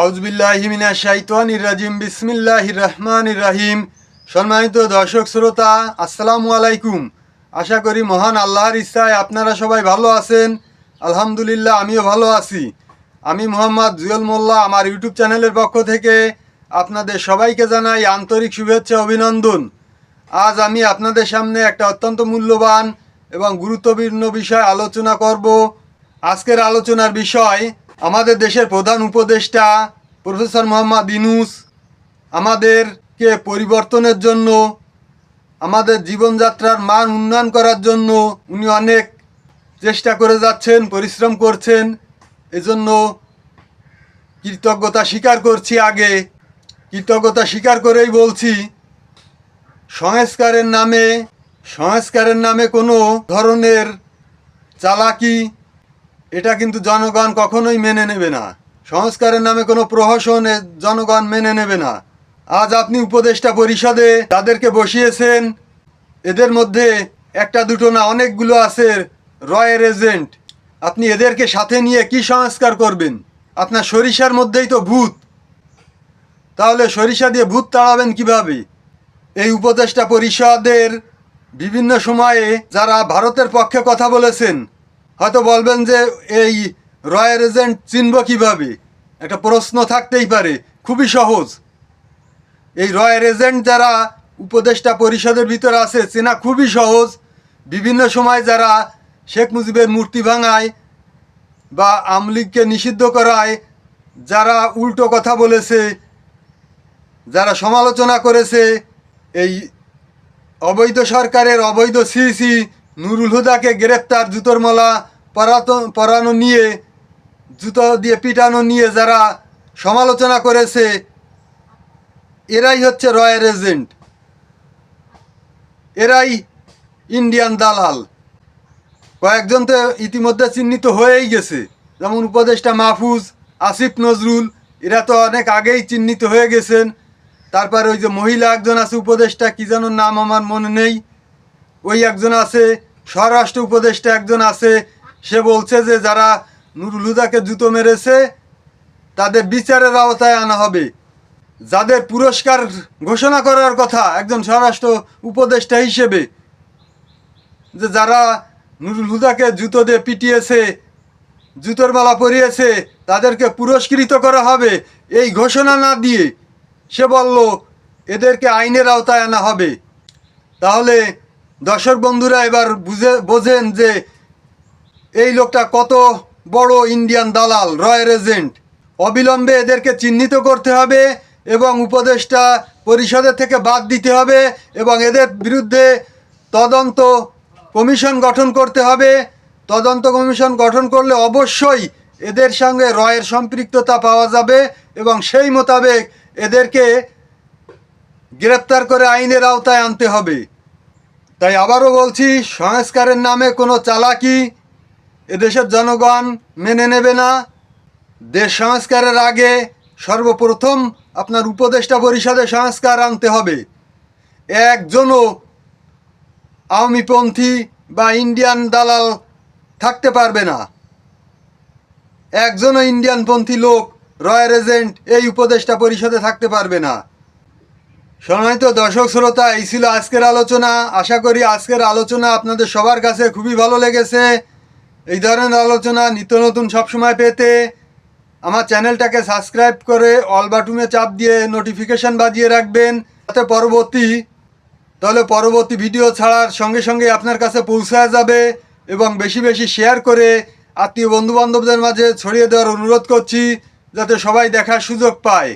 আউযুবিল্লাহি মিনাশ শাইতানির রাজিম বিসমিল্লাহির রহমানির রহিম। সম্মানিত দর্শক শ্রোতা, আসসালামু আলাইকুম। আশা করি মহান আল্লাহর ইচ্ছায় আপনারা সবাই ভালো আছেন। আলহামদুলিল্লাহ, আমিও ভালো আছি। আমি মোহাম্মদ জুয়েল মোল্লা, আমার ইউটিউব চ্যানেলের পক্ষ থেকে আপনাদের সবাইকে জানাই আন্তরিক শুভেচ্ছা অভিনন্দন। আজ আমি আপনাদের সামনে একটা অত্যন্ত মূল্যবান এবং গুরুত্বপূর্ণ বিষয় আলোচনা করব। আজকের আলোচনার বিষয় আমাদের দেশের প্রধান উপদেষ্টা প্রফেসর মোহাম্মদ ইউনূস আমাদেরকে পরিবর্তনের জন্য, আমাদের জীবনযাত্রার মান উন্নয়ন করার জন্য উনি অনেক চেষ্টা করে যাচ্ছেন, পরিশ্রম করছেন। এজন্য কৃতজ্ঞতা স্বীকার করছি। আগে কৃতজ্ঞতা স্বীকার করেই বলছি, সংস্কারের নামে কোনো ধরনের চালাকি এটা কিন্তু জনগণ কখনোই মেনে নেবে না। সংস্কারের নামে কোনো প্রহসন জনগণ মেনে নেবে না। আজ আপনি উপদেষ্টা পরিষদে যাদেরকে বসিয়েছেন, এদের মধ্যে একটা দুটো না, অনেকগুলো আছে রয়ের এজেন্ট। আপনি এদেরকে সাথে নিয়ে কি সংস্কার করবেন? আপনার সরিষার মধ্যেই তো ভূত, তাহলে সরিষা দিয়ে ভূত তাড়াবেন কিভাবে? এই উপদেষ্টা পরিষদের বিভিন্ন সময়ে যারা ভারতের পক্ষে কথা বলেছেন, হয়তো বলবেন যে এই রয়ের এজেন্ট চিনব কিভাবে? একটা প্রশ্ন থাকতেই পারে। খুবই সহজ। এই রয়ের এজেন্ট যারা উপদেষ্টা পরিষদের ভিতরে আছে, চেনা খুবই সহজ। বিভিন্ন সময় যারা শেখ মুজিবের মূর্তি ভাঙায় বা আওয়ামী লীগকে নিষিদ্ধ করায়, যারা উল্টো কথা বলেছে, যারা সমালোচনা করেছে, এই অবৈধ সরকারের অবৈধ সিসি নুরুল হুদাকে গ্রেপ্তার, জুতোর মালা পরানো নিয়ে, জুতো দিয়ে পিটানো নিয়ে যারা সমালোচনা করেছে, এরাই হচ্ছে রয়ের এজেন্ট। এরাই ইন্ডিয়ান দালাল। কয়েকজন তো ইতিমধ্যে চিহ্নিত হয়েই গেছে, যেমন উপদেষ্টা মাহফুজ, আসিফ নজরুল, এরা তো অনেক আগেই চিহ্নিত হয়ে গেছেন। তারপর ওই যে মহিলা একজন আছে উপদেষ্টা, কী যেন নাম আমার মনে নেই, ওই একজন আছে। স্বরাষ্ট্র উপদেষ্টা একজন আছে, সে বলছে যে যারা নুরুল হুদাকে জুতো মেরেছে তাদের বিচারের আওতায় আনা হবে। যাদের পুরস্কার ঘোষণা করার কথা একজন স্বরাষ্ট্র উপদেষ্টা হিসেবে, যে যারা নুরুল হুদাকে জুতো দিয়ে পিটিয়েছে, জুতোর মালা পরিয়েছে, তাদেরকে পুরস্কৃত করা হবে, এই ঘোষণা না দিয়ে সে বলল এদেরকে আইনের আওতায় আনা হবে। তাহলে দর্শক বন্ধুরা এবার বোঝেন যে এই লোকটা কত বড় ইন্ডিয়ান দালাল, রয়ের এজেন্ট। অবিলম্বে এদেরকে চিহ্নিত করতে হবে এবং উপদেষ্টা পরিষদের থেকে বাদ দিতে হবে এবং এদের বিরুদ্ধে তদন্ত কমিশন গঠন করতে হবে। তদন্ত কমিশন গঠন করলে অবশ্যই এদের সঙ্গে রয়ের সম্পৃক্ততা পাওয়া যাবে এবং সেই মোতাবেক এদেরকে গ্রেপ্তার করে আইনের আওতায় আনতে হবে। তাই আবারও বলছি, সংস্কারের নামে কোনো চালাকি এদেশের জনগণ মেনে নেবে না। দেশ সংস্কারের আগে সর্বপ্রথম আপনার উপদেষ্টা পরিষদে সংস্কার আনতে হবে। একজনও আওয়ামীপন্থী বা ইন্ডিয়ান দালাল থাকতে পারবে না। একজনও ইন্ডিয়ানপন্থী লোক, রয়ের এজেন্ট এই উপদেষ্টা পরিষদে থাকতে পারবে না। সম্মানিত দর্শক শ্রোতা, এই ছিল আজকের আলোচনা। আশা করি আজকের আলোচনা আপনাদের সবার কাছে খুবই ভালো লেগেছে। এই ধরনের আলোচনা নিত্য নতুন সবসময় পেতে আমার চ্যানেলটাকে সাবস্ক্রাইব করে অল বাটনে চাপ দিয়ে নোটিফিকেশান বাজিয়ে রাখবেন, যাতে পরবর্তী ভিডিও ছাড়ার সঙ্গে সঙ্গে আপনার কাছে পৌঁছায় যাবে। এবং বেশি বেশি শেয়ার করে আত্মীয় বন্ধুবান্ধবদের মাঝে ছড়িয়ে দেওয়ার অনুরোধ করছি, যাতে সবাই দেখার সুযোগ পায়।